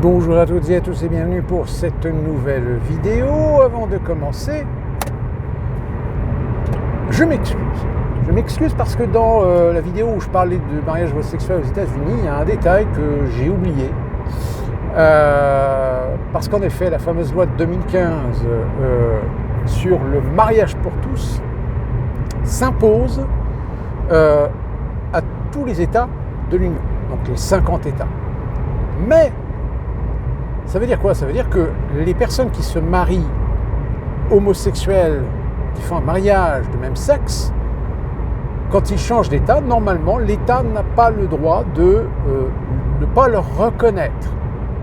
Bonjour à toutes et à tous et bienvenue pour cette nouvelle vidéo. Avant de commencer, je m'excuse parce que dans la vidéo où je parlais de mariage homosexuel aux États-Unis, il y a un détail que j'ai oublié. Parce qu'en effet, la fameuse loi de 2015 sur le mariage pour tous s'impose à tous les États de l'Union, donc les 50 États. Mais ça veut dire quoi? Ça veut dire que les personnes qui se marient homosexuels, qui font un mariage de même sexe, quand ils changent d'État, normalement, l'État n'a pas le droit de ne pas leur reconnaître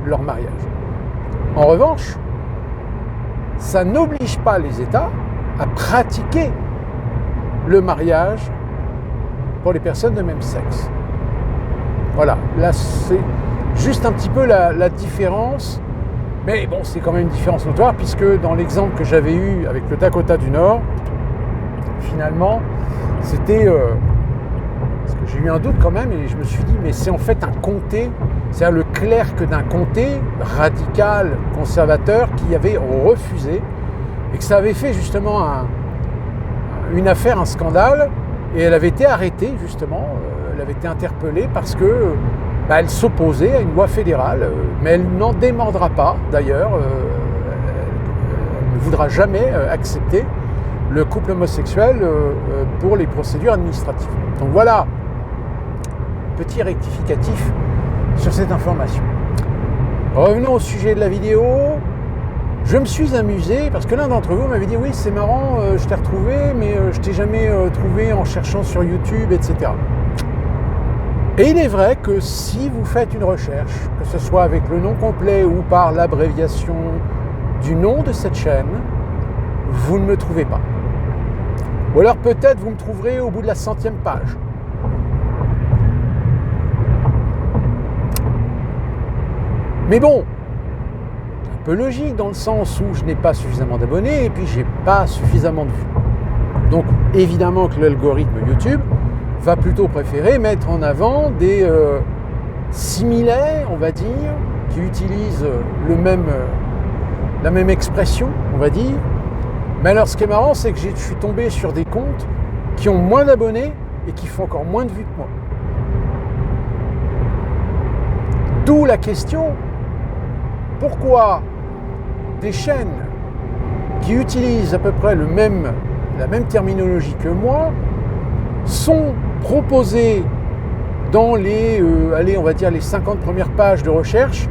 leur mariage. En revanche, ça n'oblige pas les États à pratiquer le mariage pour les personnes de même sexe. Voilà, là c'est juste un petit peu la différence, mais bon, c'est quand même une différence notoire, puisque dans l'exemple que j'avais eu avec le Dakota du Nord, finalement, c'était... parce que j'ai eu un doute quand même, et je me suis dit, mais c'est en fait un comté, c'est-à-dire le clerc d'un comté radical, conservateur, qui avait refusé, et que ça avait fait justement une affaire, un scandale, et elle avait été arrêtée, justement, elle avait été interpellée parce que elle s'opposait à une loi fédérale, mais elle n'en démordra pas, d'ailleurs, elle ne voudra jamais accepter le couple homosexuel pour les procédures administratives. Donc voilà, petit rectificatif sur cette information. Revenons au sujet de la vidéo. Je me suis amusé parce que l'un d'entre vous m'avait dit « Oui, c'est marrant, je t'ai retrouvé, mais je t'ai jamais trouvé en cherchant sur YouTube, etc. » Et il est vrai que si vous faites une recherche, que ce soit avec le nom complet ou par l'abréviation du nom de cette chaîne, vous ne me trouvez pas. Ou alors peut-être vous me trouverez au bout de la 100e page. Mais bon, un peu logique dans le sens où je n'ai pas suffisamment d'abonnés et puis j'ai pas suffisamment de vues. Donc évidemment que l'algorithme YouTube va plutôt préférer mettre en avant des similaires, on va dire, qui utilisent la même expression, on va dire. Mais alors ce qui est marrant, c'est que je suis tombé sur des comptes qui ont moins d'abonnés et qui font encore moins de vues que moi. D'où la question, pourquoi des chaînes qui utilisent à peu près la même terminologie que moi sont proposées dans les 50 premières pages de recherche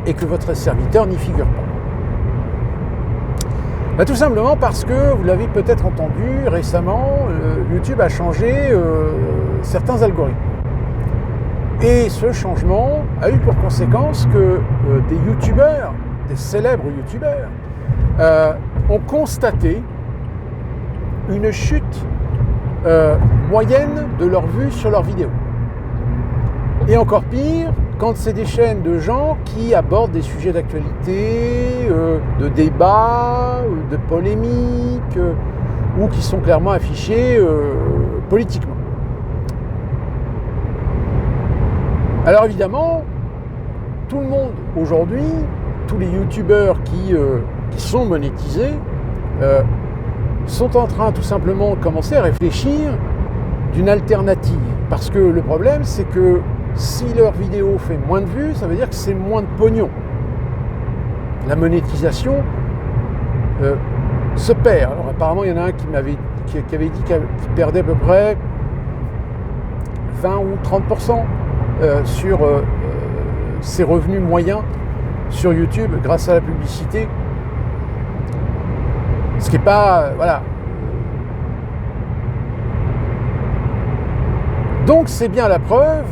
et que votre serviteur n'y figure pas. Tout simplement parce que, vous l'avez peut-être entendu récemment, YouTube a changé certains algorithmes. Et ce changement a eu pour conséquence que des youtubeurs, des célèbres youtubeurs, ont constaté une chute moyenne de leurs vues sur leurs vidéos. Et encore pire, quand c'est des chaînes de gens qui abordent des sujets d'actualité, de débat, de polémique, ou qui sont clairement affichés politiquement. Alors évidemment, tout le monde aujourd'hui, tous les youtubeurs qui sont monétisés, sont en train tout simplement de commencer à réfléchir d'une alternative. Parce que le problème, c'est que si leur vidéo fait moins de vues, ça veut dire que c'est moins de pognon. La monétisation se perd. Alors apparemment, il y en a un qui avait dit qu'il perdait à peu près 20 ou 30% sur ses revenus moyens sur YouTube grâce à la publicité. Ce qui n'est pas... voilà. Donc c'est bien la preuve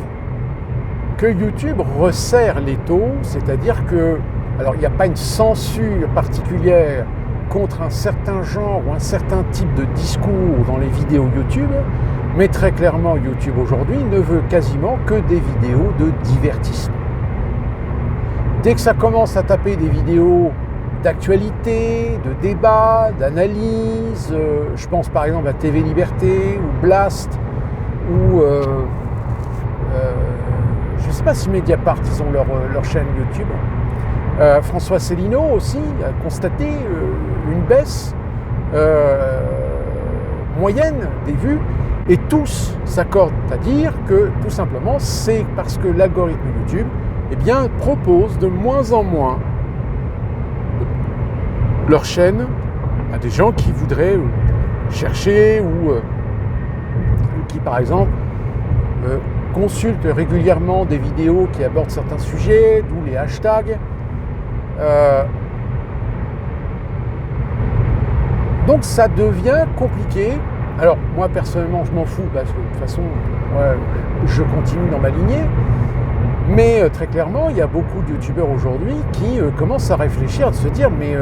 que YouTube resserre l'étau, c'est-à-dire que... Alors il n'y a pas une censure particulière contre un certain genre ou un certain type de discours dans les vidéos YouTube, mais très clairement YouTube aujourd'hui ne veut quasiment que des vidéos de divertissement. Dès que ça commence à taper des vidéos d'actualité, de débat, d'analyse, je pense par exemple à TV Liberté ou Blast ou pas si Mediapart, ils ont leur chaîne YouTube. François Asselineau aussi a constaté une baisse moyenne des vues. Et tous s'accordent à dire que, tout simplement, c'est parce que l'algorithme YouTube propose de moins en moins leur chaîne à des gens qui voudraient chercher ou qui, par exemple, consultent régulièrement des vidéos qui abordent certains sujets, d'où les hashtags. Donc ça devient compliqué. Alors moi personnellement je m'en fous parce que de toute façon je continue dans ma lignée, mais très clairement il y a beaucoup de youtubeurs aujourd'hui qui commencent à réfléchir, à se dire mais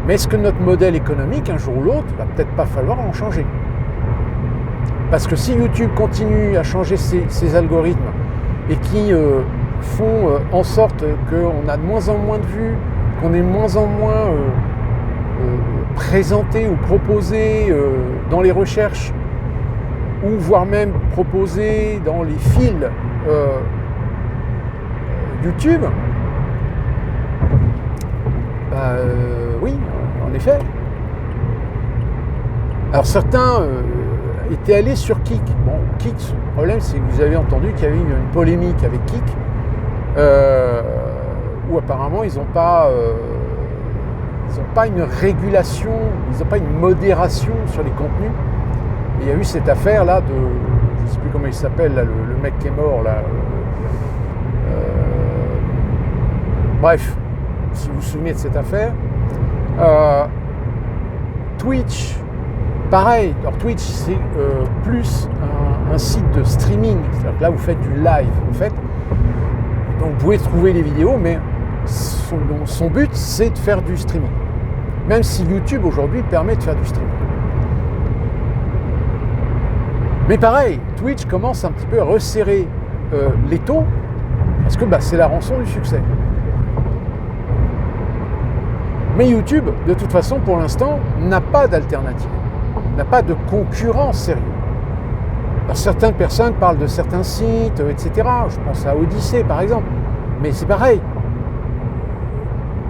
est-ce que notre modèle économique un jour ou l'autre va peut-être pas falloir en changer? Parce que si YouTube continue à changer ses algorithmes et qui font en sorte qu'on a de moins en moins de vues, qu'on est de moins en moins présenté ou proposé dans les recherches ou voire même proposé dans les fils YouTube, oui, en effet. Alors certains étaient allés sur Kik. Bon, Kik, le problème c'est que vous avez entendu qu'il y avait une polémique avec Kik où apparemment ils n'ont pas une régulation, ils n'ont pas une modération sur les contenus. Et il y a eu cette affaire là de, je ne sais plus comment il s'appelle, là, le mec qui est mort là. Bref, si vous vous souvenez de cette affaire. Twitch, pareil. Alors Twitch c'est plus un site de streaming. C'est-à-dire que là vous faites du live en fait. Donc vous pouvez trouver les vidéos, mais son but c'est de faire du streaming. Même si YouTube aujourd'hui permet de faire du streaming. Mais pareil, Twitch commence un petit peu à resserrer l'étau parce que c'est la rançon du succès. Mais YouTube, de toute façon, pour l'instant, n'a pas d'alternative, n'a pas de concurrent sérieux. Alors certaines personnes parlent de certains sites, etc. Je pense à Odyssée par exemple, mais c'est pareil.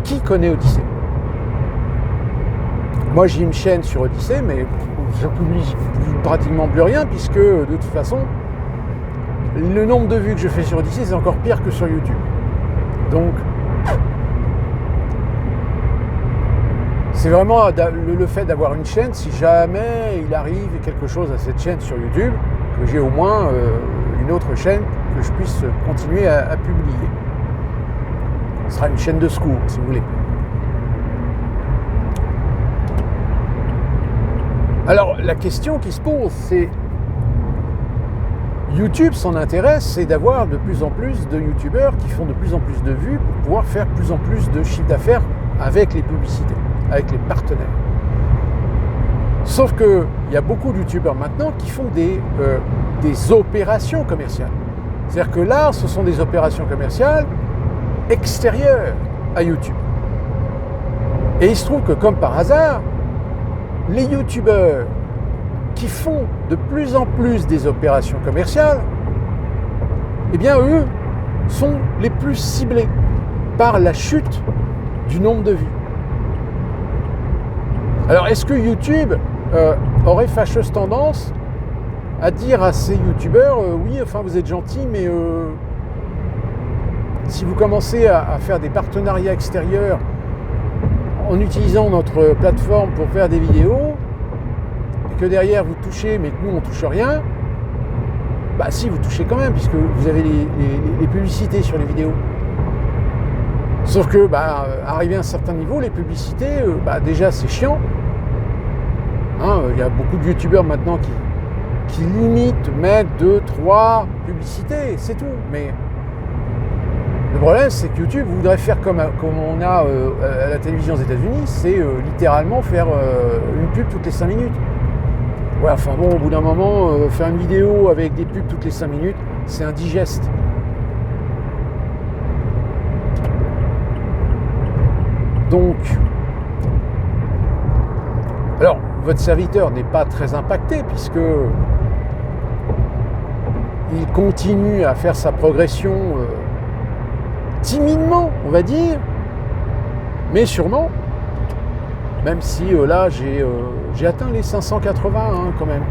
Qui connaît Odyssée? Moi j'ai une chaîne sur Odyssée, mais je publie pratiquement plus rien, puisque de toute façon, le nombre de vues que je fais sur Odyssée, c'est encore pire que sur YouTube. Donc, c'est vraiment le fait d'avoir une chaîne, si jamais il arrive quelque chose à cette chaîne sur YouTube, que j'ai au moins une autre chaîne que je puisse continuer à publier. Ce sera une chaîne de secours, si vous voulez. Alors, la question qui se pose, c'est YouTube, son intérêt, c'est d'avoir de plus en plus de youtubeurs qui font de plus en plus de vues pour pouvoir faire de plus en plus de chiffre d'affaires avec les publicités, avec les partenaires. Sauf qu'il y a beaucoup de youtubeurs maintenant qui font des opérations commerciales. C'est-à-dire que là, ce sont des opérations commerciales extérieures à YouTube. Et il se trouve que, comme par hasard, les youtubeurs qui font de plus en plus des opérations commerciales, eh bien eux sont les plus ciblés par la chute du nombre de vues. Alors est-ce que YouTube aurait fâcheuse tendance à dire à ces youtubeurs oui, enfin vous êtes gentils, mais si vous commencez à faire des partenariats extérieurs en utilisant notre plateforme pour faire des vidéos, et que derrière vous touchez, mais que nous on touche rien, si vous touchez quand même, puisque vous avez les publicités sur les vidéos. Sauf que, arrivé à un certain niveau, les publicités, déjà c'est chiant. Il y a beaucoup de youtubeurs maintenant qui limitent, mettent 2, 3 publicités, c'est tout. Mais le problème, c'est que YouTube voudrait faire comme on a à la télévision aux États-Unis, c'est littéralement faire une pub toutes les 5 minutes. Ouais, enfin bon, au bout d'un moment, faire une vidéo avec des pubs toutes les 5 minutes, c'est indigeste. Donc, alors, votre serviteur n'est pas très impacté puisque il continue à faire sa progression timidement, on va dire, mais sûrement, même si là j'ai atteint les 580 quand même.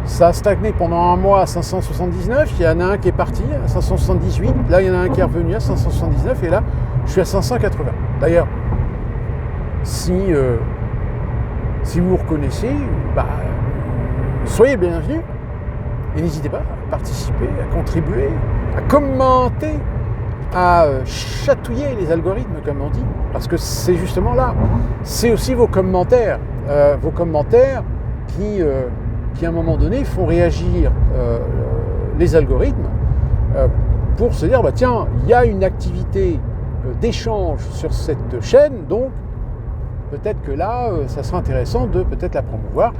Ça a stagné pendant un mois à 579, il y en a un qui est parti à 578, là il y en a un qui est revenu à 579 et là je suis à 580. D'ailleurs, si vous reconnaissez, soyez bienvenus et n'hésitez pas à participer, à contribuer, à commenter, à chatouiller les algorithmes comme on dit, parce que c'est justement là, c'est aussi vos commentaires qui à un moment donné font réagir les algorithmes pour se dire tiens, il y a une activité d'échange sur cette chaîne, donc peut-être que là ça serait intéressant de peut-être la promouvoir,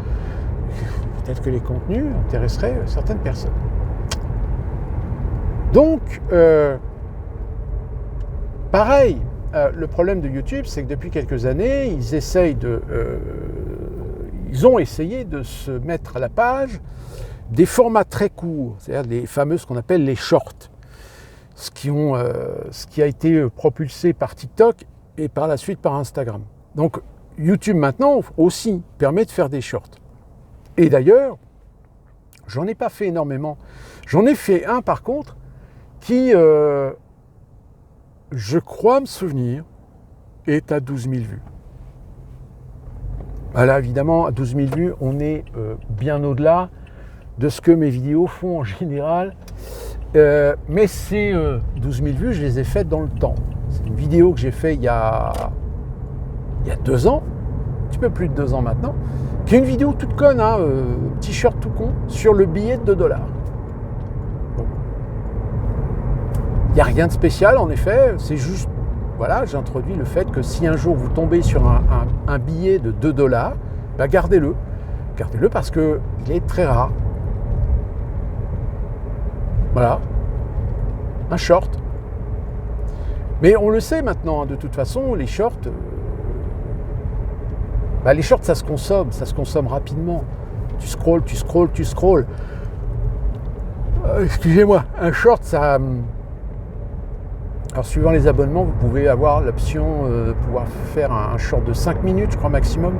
peut-être que les contenus intéresseraient certaines personnes. Donc pareil, le problème de YouTube, c'est que depuis quelques années, ils ont essayé de se mettre à la page des formats très courts, c'est-à-dire les fameux, ce qu'on appelle les shorts, ce qui a été propulsé par TikTok et par la suite par Instagram. Donc YouTube maintenant aussi permet de faire des shorts. Et d'ailleurs, j'en ai pas fait énormément. J'en ai fait un par contre qui, je crois me souvenir, est à 12 000 vues. Là, évidemment, à 12 000 vues, on est bien au-delà de ce que mes vidéos font en général. Mais ces 12 000 vues, je les ai faites dans le temps. C'est une vidéo que j'ai faite il y a 2 ans, un petit peu plus de 2 ans maintenant, qui est une vidéo toute conne, t-shirt tout con, sur le billet de $2. Bon. Il n'y a rien de spécial, en effet, c'est juste, voilà, j'introduis le fait que si un jour vous tombez sur un billet de $2, gardez-le. Gardez-le parce qu'il est très rare. Voilà. Un short. Mais on le sait maintenant, de toute façon, les shorts, ça se consomme rapidement. Tu scrolls. Excusez-moi, un short, ça... Alors, suivant les abonnements, vous pouvez avoir l'option de pouvoir faire un short de 5 minutes, je crois, maximum.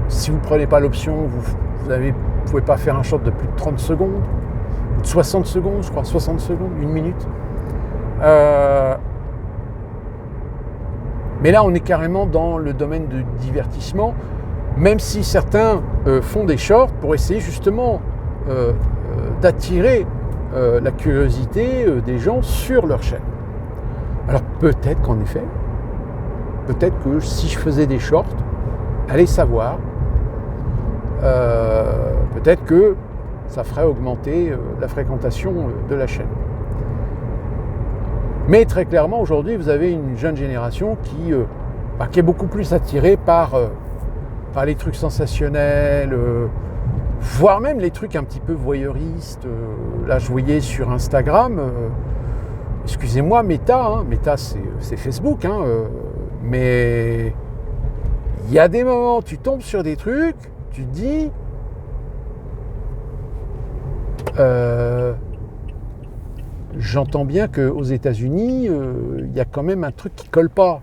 Si vous ne prenez pas l'option, vous ne pouvez pas faire un short de plus de 30 secondes, ou de 60 secondes, je crois, 60 secondes, 1 minute. Mais là, on est carrément dans le domaine du divertissement, même si certains font des shorts pour essayer justement d'attirer la curiosité des gens sur leur chaîne. Alors peut-être qu'en effet, peut-être que si je faisais des shorts, allez savoir, peut-être que ça ferait augmenter la fréquentation de la chaîne. Mais très clairement, aujourd'hui, vous avez une jeune génération qui est beaucoup plus attirée par les trucs sensationnels, voire même les trucs un petit peu voyeuristes. Là, je voyais sur Instagram, excusez-moi, Meta, c'est Facebook, mais il y a des moments, tu tombes sur des trucs, tu te dis... j'entends bien qu'aux États-Unis, il y a quand même un truc qui colle pas.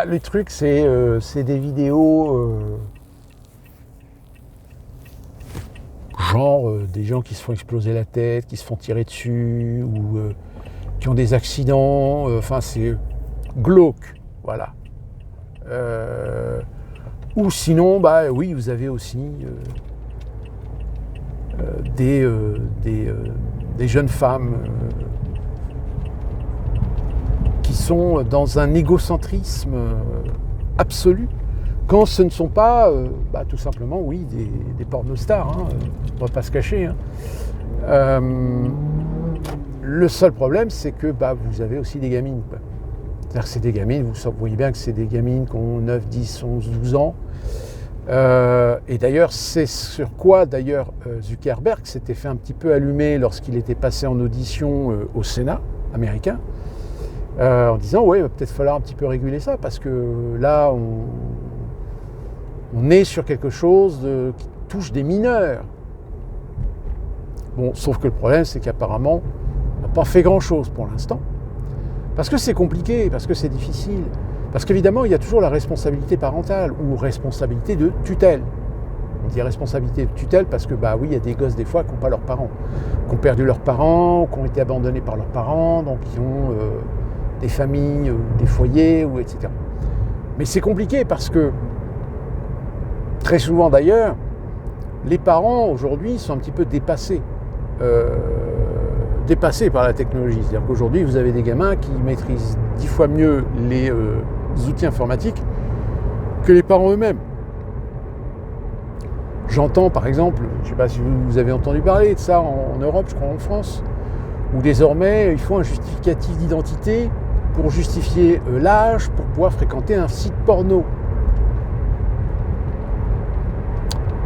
Les trucs, c'est des vidéos genre des gens qui se font exploser la tête, qui se font tirer dessus, ou qui ont des accidents. C'est glauque, voilà. Ou sinon, oui, vous avez aussi... des jeunes femmes qui sont dans un égocentrisme absolu, quand ce ne sont pas tout simplement, oui, des pornostars, on ne va pas se cacher. Le seul problème, c'est que vous avez aussi des gamines. C'est-à-dire que c'est des gamines, vous voyez bien que c'est des gamines qui ont 9, 10, 11, 12 ans. Et d'ailleurs, c'est sur quoi Zuckerberg s'était fait un petit peu allumer lorsqu'il était passé en audition au Sénat américain, en disant il va peut-être falloir un petit peu réguler ça, parce que là on est sur quelque chose qui touche des mineurs. Bon, sauf que le problème, c'est qu'apparemment, on n'a pas fait grand-chose pour l'instant. Parce que c'est compliqué, parce que c'est difficile. Parce qu'évidemment, il y a toujours la responsabilité parentale ou responsabilité de tutelle. On dit responsabilité de tutelle parce que, bah oui, il y a des gosses des fois qui n'ont pas leurs parents, qui ont perdu leurs parents, qui ont été abandonnés par leurs parents, donc qui ont des familles, des foyers, ou etc. Mais c'est compliqué parce que, très souvent d'ailleurs, les parents aujourd'hui sont un petit peu dépassés. Dépassés par la technologie. C'est-à-dire qu'aujourd'hui, vous avez des gamins qui maîtrisent 10 fois mieux les outils informatiques que les parents eux-mêmes. J'entends par exemple, je ne sais pas si vous avez entendu parler de ça en Europe, je crois en France, où désormais il faut un justificatif d'identité pour justifier l'âge, pour pouvoir fréquenter un site porno.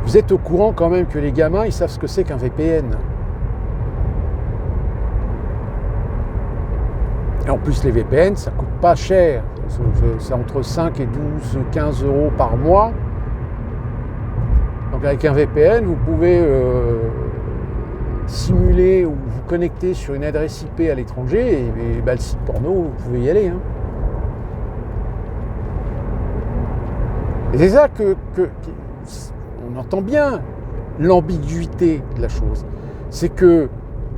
Vous êtes au courant quand même que les gamins, ils savent ce que c'est qu'un VPN. Et en plus, les VPN, ça coûte pas cher. C'est entre 5 et 12, 15 euros par mois. Donc avec un VPN, vous pouvez simuler ou vous connecter sur une adresse IP à l'étranger et bah, le site porno, vous pouvez y aller. Hein. Et c'est ça on entend bien l'ambiguïté de la chose. C'est que,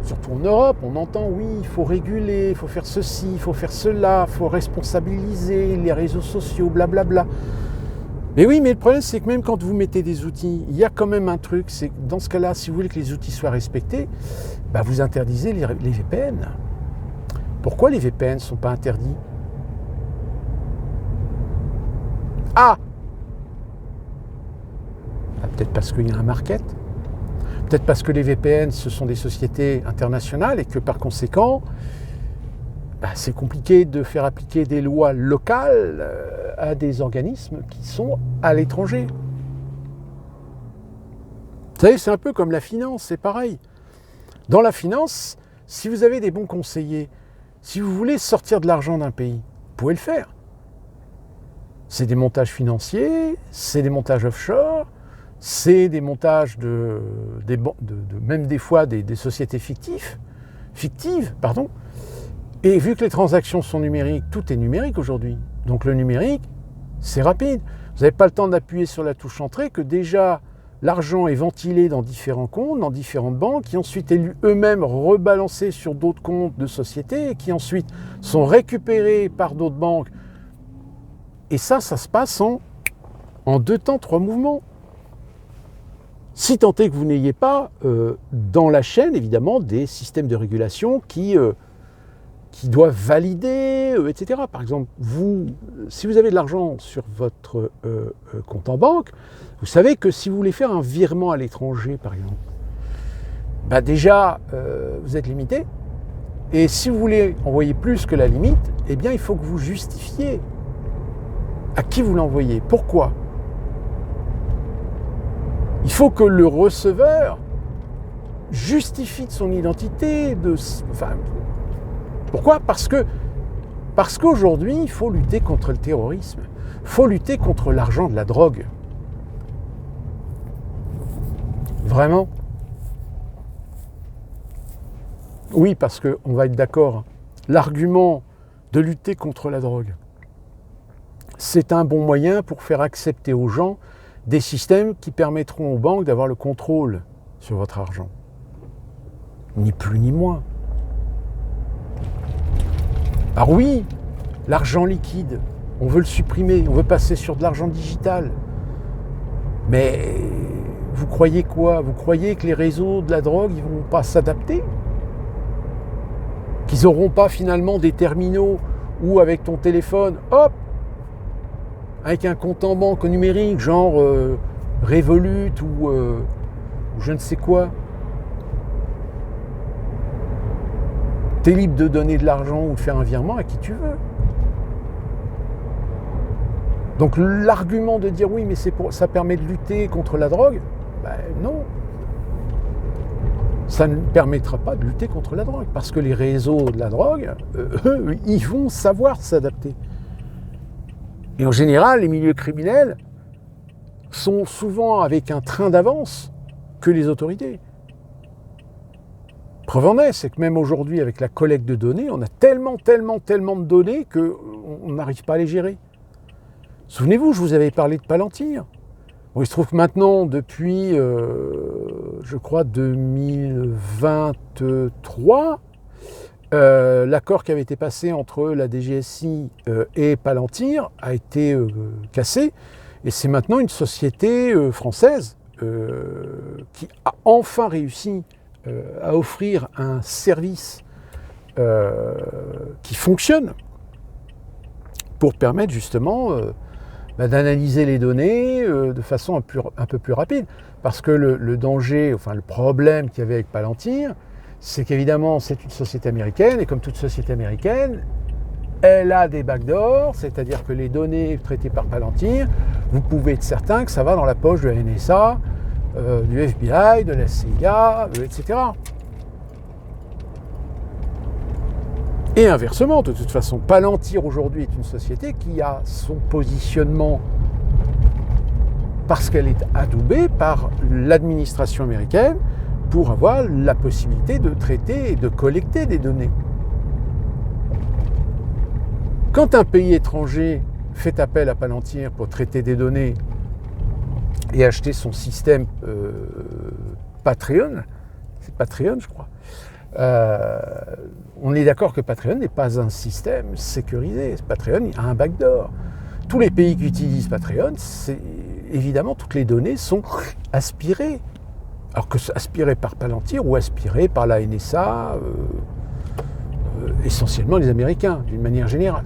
surtout en Europe, on entend oui, il faut réguler, il faut faire ceci, il faut faire cela, il faut responsabiliser les réseaux sociaux, blablabla. Mais oui, mais le problème, c'est que même quand vous mettez des outils, il y a quand même un truc, c'est que dans ce cas-là, si vous voulez que les outils soient respectés, bah vous interdisez les VPN. Pourquoi les VPN ne sont pas interdits ? Ah, peut-être parce qu'il y a un market, peut-être parce que les VPN, ce sont des sociétés internationales et que par conséquent, bah, c'est compliqué de faire appliquer des lois locales à des organismes qui sont à l'étranger. Vous savez, c'est un peu comme la finance, c'est pareil. Dans la finance, si vous avez des bons conseillers, si vous voulez sortir de l'argent d'un pays, vous pouvez le faire. C'est des montages financiers, c'est des montages offshore, c'est des montages même des fois des sociétés fictives, Et vu que les transactions sont numériques, tout est numérique aujourd'hui. Donc le numérique, c'est rapide. Vous n'avez pas le temps d'appuyer sur la touche entrée que déjà l'argent est ventilé dans différents comptes, dans différentes banques, qui ensuite est eux-mêmes rebalancés sur d'autres comptes de sociétés, et qui ensuite sont récupérés par d'autres banques. Et ça se passe en 2 temps, 3 mouvements. Si tant est que vous n'ayez pas dans la chaîne, évidemment, des systèmes de régulation qui doivent valider, etc. Par exemple, si vous avez de l'argent sur votre compte en banque, vous savez que si vous voulez faire un virement à l'étranger, par exemple, bah déjà, vous êtes limité. Et si vous voulez envoyer plus que la limite, eh bien, il faut que vous justifiez à qui vous l'envoyez. Pourquoi ? Il faut que le receveur justifie de son identité. Pourquoi ? Parce qu'aujourd'hui, il faut lutter contre le terrorisme. Il faut lutter contre l'argent de la drogue. Vraiment ? Oui, parce qu'on va être d'accord. L'argument de lutter contre la drogue, c'est un bon moyen pour faire accepter aux gens des systèmes qui permettront aux banques d'avoir le contrôle sur votre argent. Ni plus ni moins. Alors oui, l'argent liquide, on veut le supprimer, on veut passer sur de l'argent digital. Mais vous croyez quoi ? Vous croyez que les réseaux de la drogue, ils ne vont pas s'adapter ? Qu'ils n'auront pas finalement des terminaux où avec ton téléphone, hop, avec un compte en banque numérique, genre Revolut ou je ne sais quoi, tu es libre de donner de l'argent ou de faire un virement à qui tu veux. Donc l'argument de dire oui, mais ça permet de lutter contre la drogue, ben non. Ça ne permettra pas de lutter contre la drogue, parce que les réseaux de la drogue, eux, ils vont savoir s'adapter. Et en général, les milieux criminels sont souvent avec un train d'avance que les autorités. Preuve en est, c'est que même aujourd'hui, avec la collecte de données, on a tellement de données qu'on n'arrive pas à les gérer. Souvenez-vous, je vous avais parlé de Palantir. Bon, il se trouve que maintenant, depuis, je crois, 2023, l'accord qui avait été passé entre la DGSI et Palantir a été cassé. Et c'est maintenant une société française qui a enfin réussi à offrir un service qui fonctionne pour permettre justement d'analyser les données de façon un peu plus rapide. Parce que le danger, enfin le problème qu'il y avait avec Palantir, c'est qu'évidemment c'est une société américaine et comme toute société américaine, elle a des backdoors, c'est-à-dire que les données traitées par Palantir, vous pouvez être certain que ça va dans la poche de la NSA, du FBI, de la CIA, etc. Et inversement, de toute façon, Palantir aujourd'hui est une société qui a son positionnement parce qu'elle est adoubée par l'administration américaine pour avoir la possibilité de traiter et de collecter des données. Quand un pays étranger fait appel à Palantir pour traiter des données et acheter son système Patreon, c'est Patreon je crois, on est d'accord que Patreon n'est pas un système sécurisé. Patreon a un backdoor. Tous les pays qui utilisent Patreon, évidemment, toutes les données sont aspirées. Alors que aspirées par Palantir ou aspirées par la NSA, essentiellement les Américains, d'une manière générale.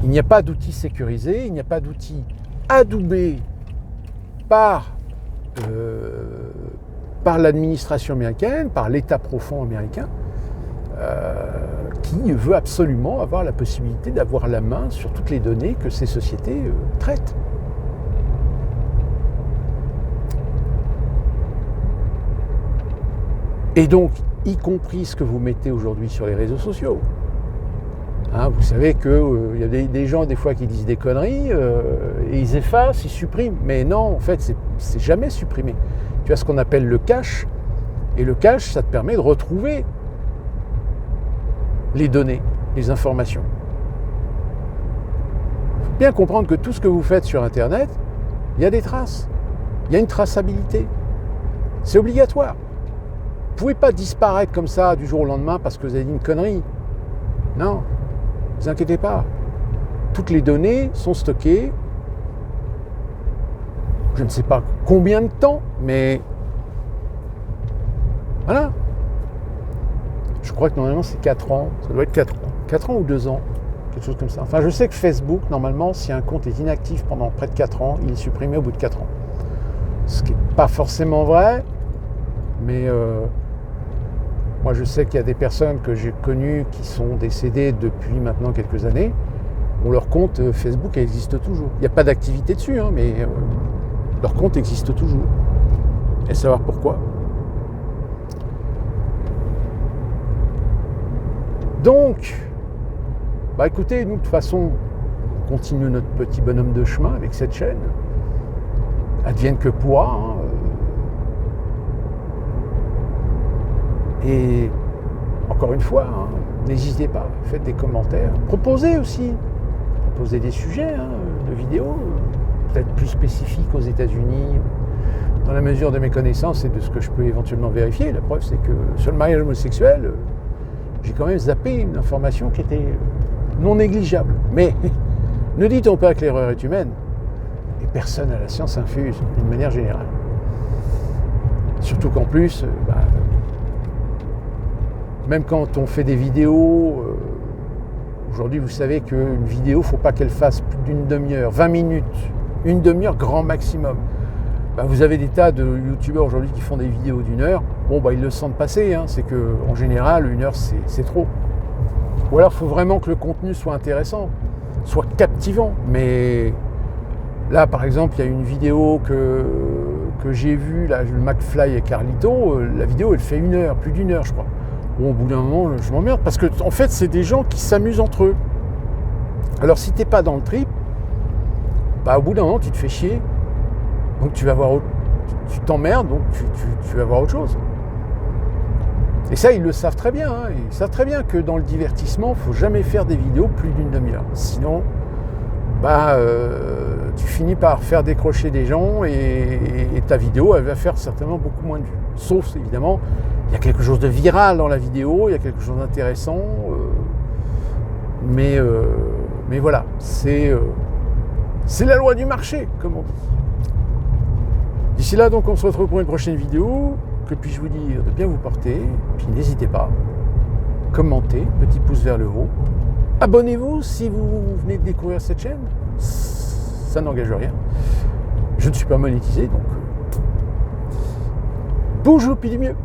Il n'y a pas d'outils sécurisés, il n'y a pas d'outils adoubés par l'administration américaine, par l'État profond américain, qui veut absolument avoir la possibilité d'avoir la main sur toutes les données que ces sociétés traitent. Et donc, y compris ce que vous mettez aujourd'hui sur les réseaux sociaux. Hein, vous savez qu'il y a des gens des fois qui disent des conneries et ils effacent, ils suppriment. Mais non, en fait, c'est jamais supprimé. Tu as ce qu'on appelle le cache. Et le cache, ça te permet de retrouver les données, les informations. Il faut bien comprendre que tout ce que vous faites sur Internet, il y a des traces. Il y a une traçabilité. C'est obligatoire. Vous ne pouvez pas disparaître comme ça du jour au lendemain parce que vous avez dit une connerie. Non, ne vous inquiétez pas. Toutes les données sont stockées. Je ne sais pas combien de temps, mais voilà. Je crois que normalement c'est 4 ans. Ça doit être 4 ans. 4 ans ou 2 ans. Quelque chose comme ça. Enfin, je sais que Facebook, normalement, si un compte est inactif pendant près de 4 ans, il est supprimé au bout de 4 ans. Ce qui n'est pas forcément vrai, mais moi je sais qu'il y a des personnes que j'ai connues qui sont décédées depuis maintenant quelques années, où leur compte Facebook existe toujours. Il n'y a pas d'activité dessus, hein, mais leur compte existe toujours. Et savoir pourquoi. Donc, bah écoutez, nous de toute façon, on continue notre petit bonhomme de chemin avec cette chaîne. Advienne que pourra. Hein. Et encore une fois, hein, n'hésitez pas, faites des commentaires. Proposez aussi. Proposez des sujets de vidéos, peut-être plus spécifiques aux États-Unis, dans la mesure de mes connaissances et de ce que je peux éventuellement vérifier. La preuve, c'est que sur le mariage homosexuel, j'ai quand même zappé une information qui était non négligeable. Mais ne dit-on pas que l'erreur est humaine? Et personne à la science infuse, d'une manière générale. Surtout qu'en plus, même quand on fait des vidéos, aujourd'hui vous savez qu'une vidéo, il ne faut pas qu'elle fasse plus d'une demi-heure, 20 minutes, une demi-heure grand maximum. Vous avez des tas de youtubeurs aujourd'hui qui font des vidéos d'une heure. Bon, ils le sentent passer, hein. C'est qu'en général, une heure, c'est trop. Ou alors, il faut vraiment que le contenu soit intéressant, soit captivant. Mais là, par exemple, il y a une vidéo que j'ai vue, là, le McFly et Carlito. La vidéo, elle fait 1 heure, plus d'1 heure, je crois. Bon, au bout d'un moment, je m'emmerde. Parce que, en fait, c'est des gens qui s'amusent entre eux. Alors, si t'es pas dans le trip, au bout d'un moment, tu te fais chier. Donc tu vas voir, tu t'emmerdes, donc tu vas voir autre chose. Et ça, ils le savent très bien. Hein. Ils savent très bien que dans le divertissement, il ne faut jamais faire des vidéos plus d'une demi-heure. Sinon, tu finis par faire décrocher des gens et ta vidéo, elle va faire certainement beaucoup moins de vues. Sauf, évidemment, il y a quelque chose de viral dans la vidéo, il y a quelque chose d'intéressant. Mais voilà, c'est la loi du marché, comme on dit. D'ici là, donc, on se retrouve pour une prochaine vidéo. Que puis-je vous dire de bien vous porter. Puis n'hésitez pas, commentez, petit pouce vers le haut. Abonnez-vous si vous venez de découvrir cette chaîne. Ça n'engage rien. Je ne suis pas monétisé, donc bougez puis du mieux.